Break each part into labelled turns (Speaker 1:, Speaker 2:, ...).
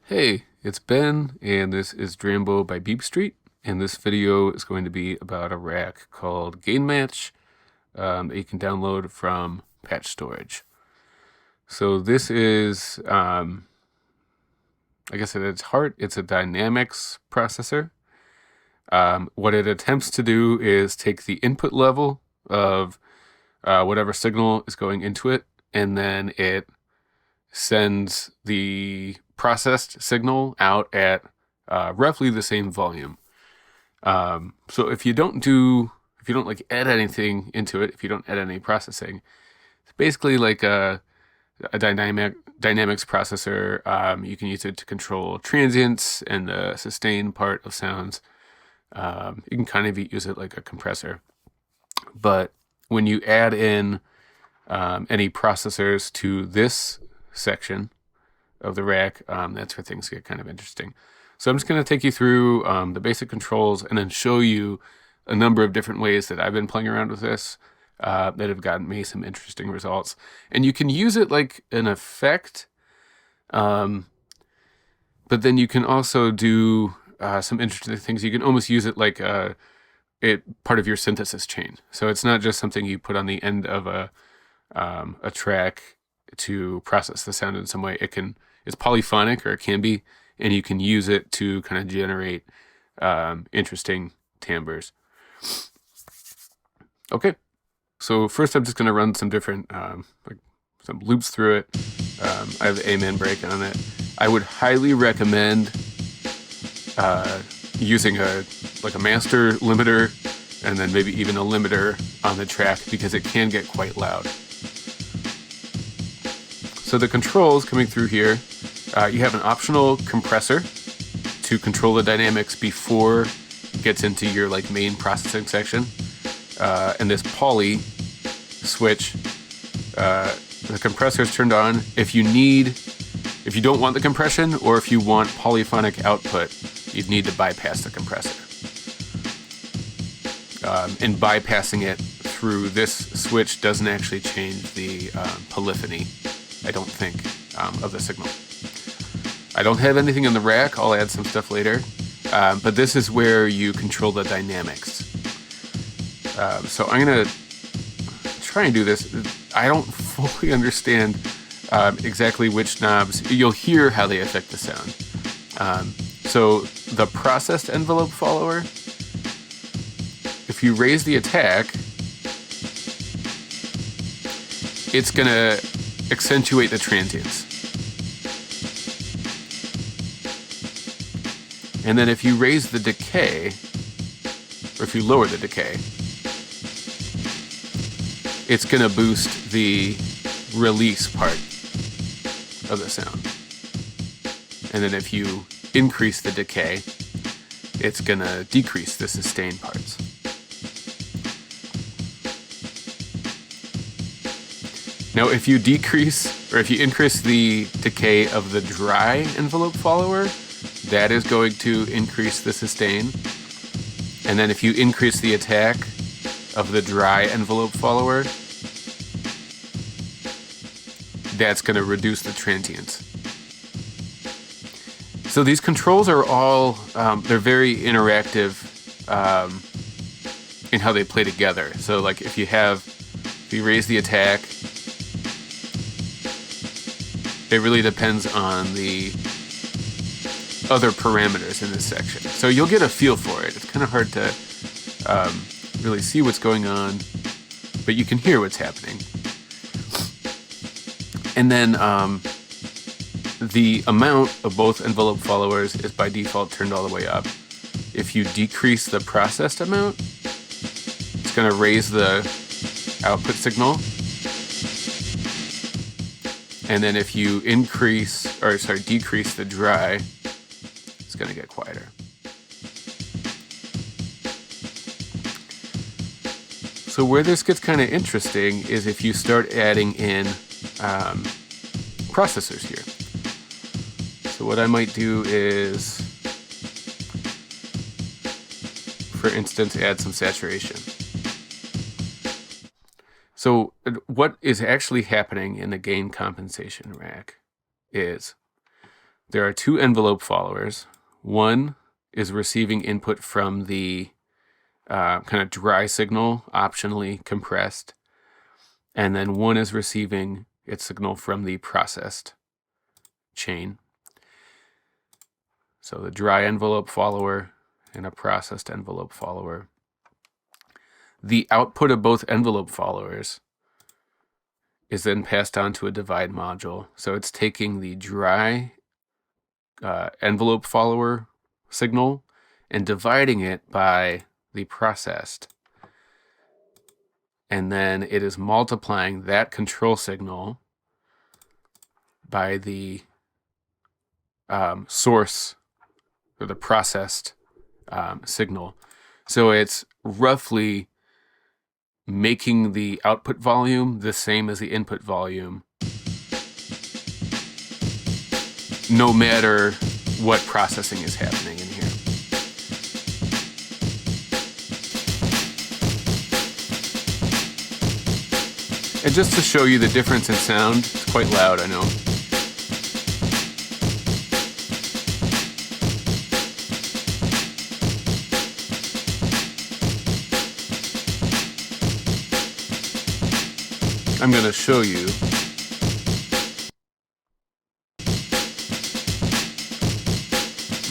Speaker 1: Hey, it's Ben, and this is Drambo by Beep Street, and this video is going to be about a rack called Gain Match that you can download from Patch Storage. So this is, I guess at its heart, it's a dynamics processor. What it attempts to do is take the input level of whatever signal is going into it, and then it sends the processed signal out at roughly the same volume. So if you don't like add anything into it, if you don't add any processing, it's basically like a dynamics processor. You can use it to control transients and the sustain part of sounds. You can kind of use it like a compressor. But when you add in any processors to this section of the rack, that's where things get kind of interesting. So I'm just going to take you through the basic controls and then show you a number of different ways that I've been playing around with this that have gotten me some interesting results. And you can use it like an effect, but then you can also do some interesting things. You can almost use it like part of your synthesis chain. So it's not just something you put on the end of a track to process the sound in some way. It's polyphonic, or it can be, and you can use it to kind of generate interesting timbres. Okay, so first I'm just going to run some different like some loops through it. I have the A-man break on it. I would highly recommend using a master limiter and then maybe even a limiter on the track, because it can get quite loud. So the controls coming through here, you have an optional compressor to control the dynamics before it gets into your like main processing section. And this poly switch, the compressor is turned on. If you don't want the compression, or if you want polyphonic output, you'd need to bypass the compressor. And bypassing it through this switch doesn't actually change the polyphony, I don't think, of the signal. I don't have anything in the rack. I'll add some stuff later. But this is where you control the dynamics. So I'm going to try and do this. I don't fully understand exactly which knobs. You'll hear how they affect the sound. So the processed envelope follower, if you raise the attack, it's going to accentuate the transients. And then if you raise the decay, or if you lower the decay, it's going to boost the release part of the sound. And then if you increase the decay, it's going to decrease the sustain parts. Now, if you increase the decay of the dry envelope follower, that is going to increase the sustain. And then if you increase the attack of the dry envelope follower, that's going to reduce the transients. So these controls are all, they're very interactive in how they play together. So like if you raise the attack, it really depends on the other parameters in this section. So you'll get a feel for it. It's kind of hard to really see what's going on, but you can hear what's happening. And then the amount of both envelope followers is by default turned all the way up. If you decrease the processed amount, it's going to raise the output signal. And then if you decrease the dry, it's going to get quieter. So where this gets kind of interesting is if you start adding in processors here. So what I might do is, for instance, add some saturation. So what is actually happening in the gain compensation rack is there are two envelope followers. One is receiving input from the kind of dry signal, optionally compressed, and then one is receiving its signal from the processed chain. So the dry envelope follower and a processed envelope follower. The output of both envelope followers is then passed on to a divide module. So it's taking the dry envelope follower signal and dividing it by the processed. And then it is multiplying that control signal by the source or the processed signal. So it's roughly making the output volume the same as the input volume, no matter what processing is happening in here. And just to show you the difference in sound, it's quite loud, I know. I'm going to show you.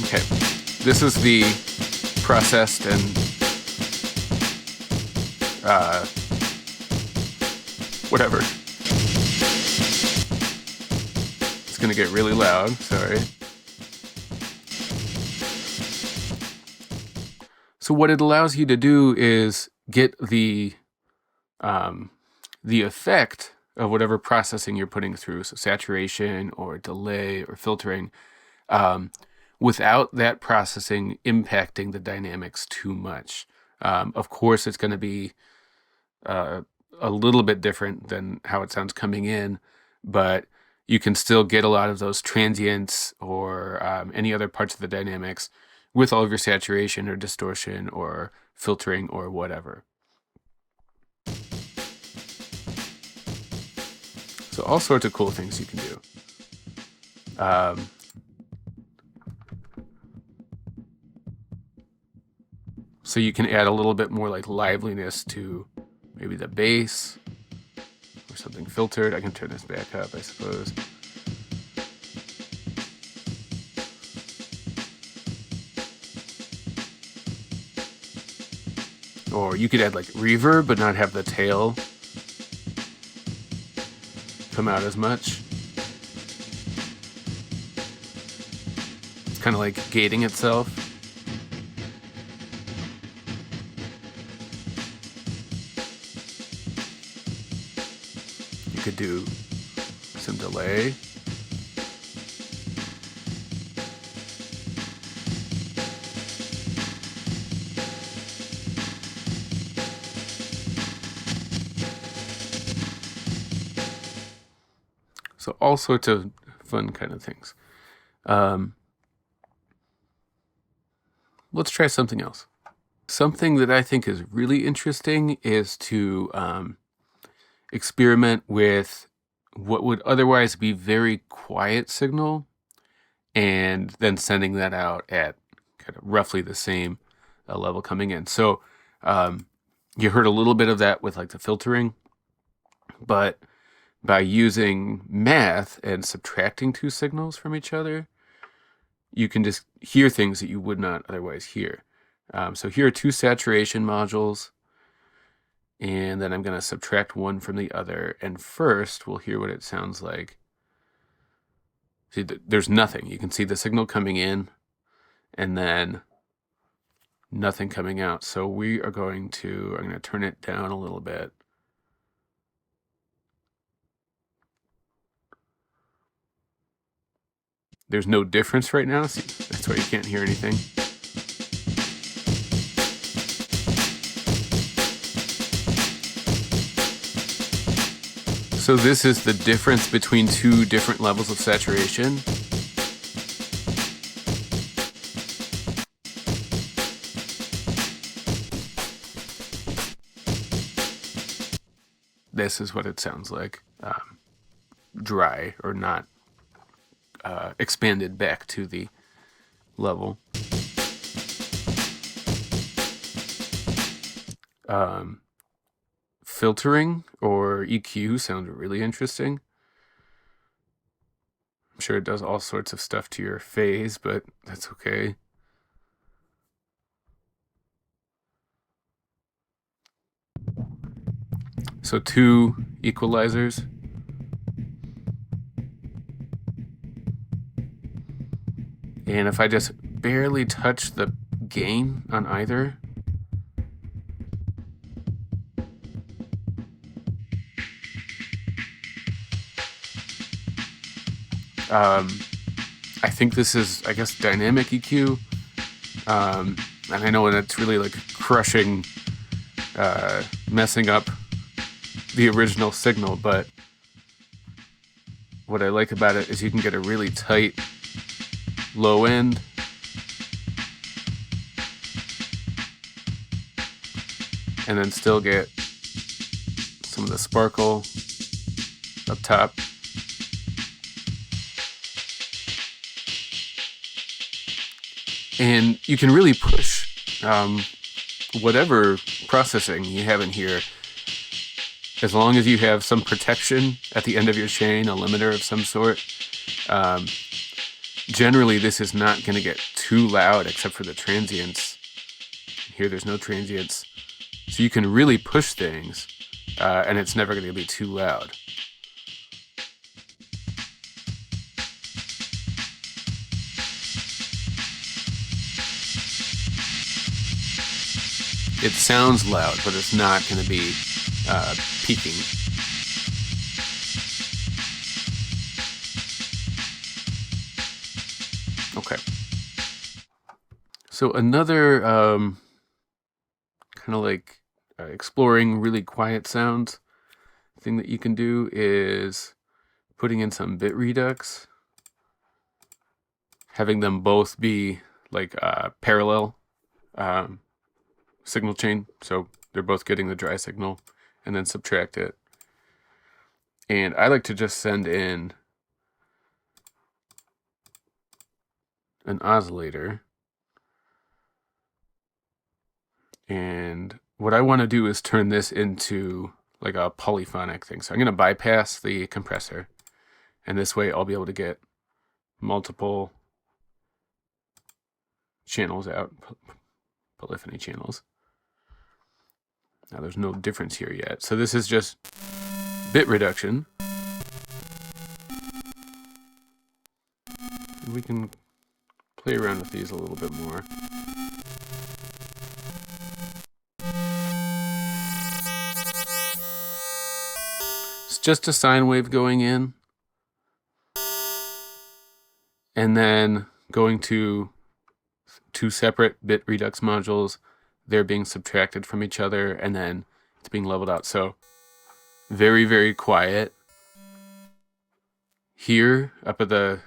Speaker 1: Okay, this is the processed and whatever. It's going to get really loud, sorry. So what it allows you to do is get the effect of whatever processing you're putting through, so saturation or delay or filtering, without that processing impacting the dynamics too much. Of course, it's going to be a little bit different than how it sounds coming in, but you can still get a lot of those transients or any other parts of the dynamics with all of your saturation or distortion or filtering or whatever. So all sorts of cool things you can do. So you can add a little bit more like liveliness to maybe the bass or something filtered. I can turn this back up, I suppose. Or you could add like reverb but not have the tail come out as much. It's kind of like gating itself. You could do some delay. So all sorts of fun kind of things. Let's try something else. Something that I think is really interesting is to experiment with what would otherwise be very quiet signal and then sending that out at kind of roughly the same level coming in. So you heard a little bit of that with like the filtering, but by using math and subtracting two signals from each other, you can just hear things that you would not otherwise hear. So here are two saturation modules, and then I'm going to subtract one from the other. And first, we'll hear what it sounds like. See, there's nothing. You can see the signal coming in, and then nothing coming out. So I'm going to turn it down a little bit. There's no difference right now. See, that's why you can't hear anything. So this is the difference between two different levels of saturation. This is what it sounds like. Dry or not expanded back to the level. Filtering or EQ sounds really interesting. I'm sure it does all sorts of stuff to your phase, but that's okay. So 2 equalizers. And if I just barely touch the gain on either, I think this is, I guess, dynamic EQ. And I know when it's really like crushing, messing up the original signal, but what I like about it is you can get a really tight low end. And then still get some of the sparkle up top. And you can really push whatever processing you have in here, as long as you have some protection at the end of your chain, a limiter of some sort. Generally, this is not going to get too loud except for the transients. Here there's no transients. So you can really push things, and it's never going to be too loud. It sounds loud, but it's not going to be peaking. Okay. So another kind of like exploring really quiet sounds thing that you can do is putting in some bit redux, having them both be like parallel signal chain, so they're both getting the dry signal, and then subtract it. And I like to just send in an oscillator, and what I want to do is turn this into like a polyphonic thing. So I'm going to bypass the compressor, and this way I'll be able to get multiple channels out, polyphony channels. Now there's no difference here yet. So this is just bit reduction. We can play around with these a little bit more. It's just a sine wave going in, and then going to 2 separate bit redux modules. They're being subtracted from each other, and then it's being leveled out. So very, very quiet. Here, up at the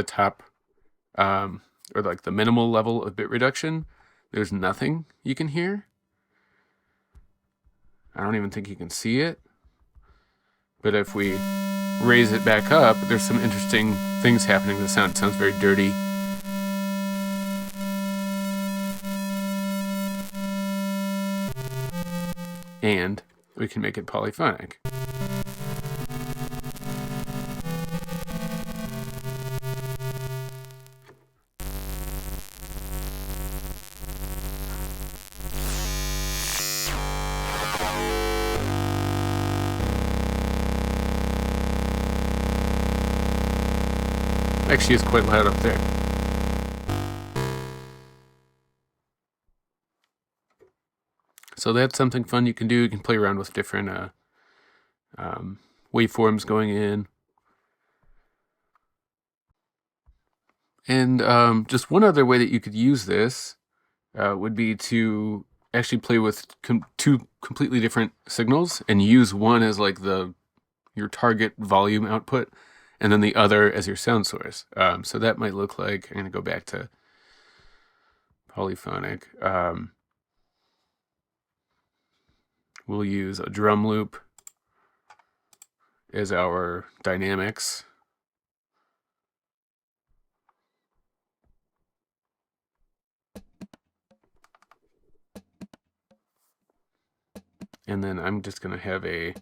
Speaker 1: top, or like the minimal level of bit reduction, there's nothing you can hear. I don't even think you can see it. But if we raise it back up, there's some interesting things happening. The sound sounds very dirty. And we can make it polyphonic. Actually, it's quite loud up there. So that's something fun you can do. You can play around with different waveforms going in. And just one other way that you could use this would be to actually play with 2 completely different signals and use one as like your target volume output, and then the other as your sound source. So that might look like, I'm going to go back to polyphonic. We'll use a drum loop as our dynamics. And then I'm just going to have a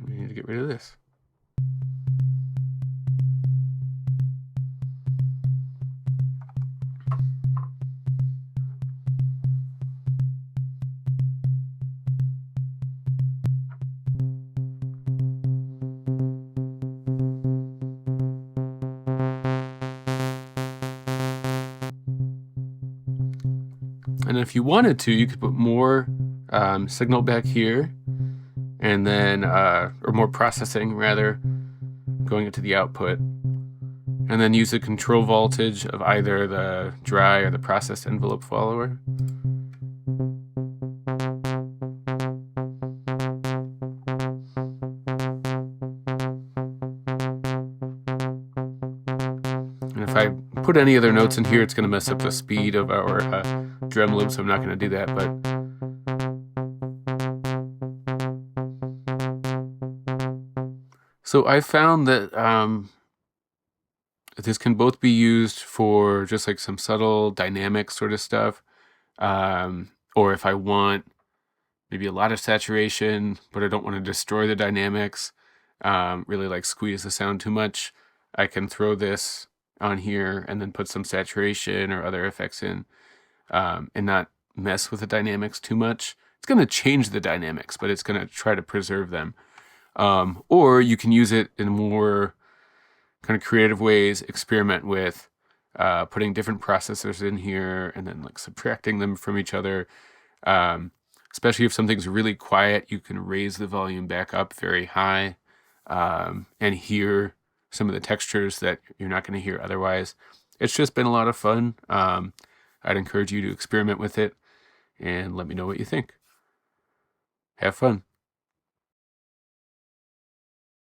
Speaker 1: we need to get rid of this. And if you wanted to, you could put more signal back here, and then, or more processing rather, going into the output, and then use the control voltage of either the dry or the processed envelope follower. And if I put any other notes in here, it's going to mess up the speed of our drum loop, so I'm not going to do that. But so I found that this can both be used for just like some subtle dynamic sort of stuff, or if I want maybe a lot of saturation, but I don't want to destroy the dynamics, really like squeeze the sound too much, I can throw this on here and then put some saturation or other effects in, and not mess with the dynamics too much. It's going to change the dynamics, but it's going to try to preserve them. Or you can use it in more kind of creative ways, experiment with putting different processors in here and then like subtracting them from each other. Especially if something's really quiet, you can raise the volume back up very high, and hear some of the textures that you're not going to hear otherwise. It's just been a lot of fun. I'd encourage you to experiment with it and let me know what you think. Have fun.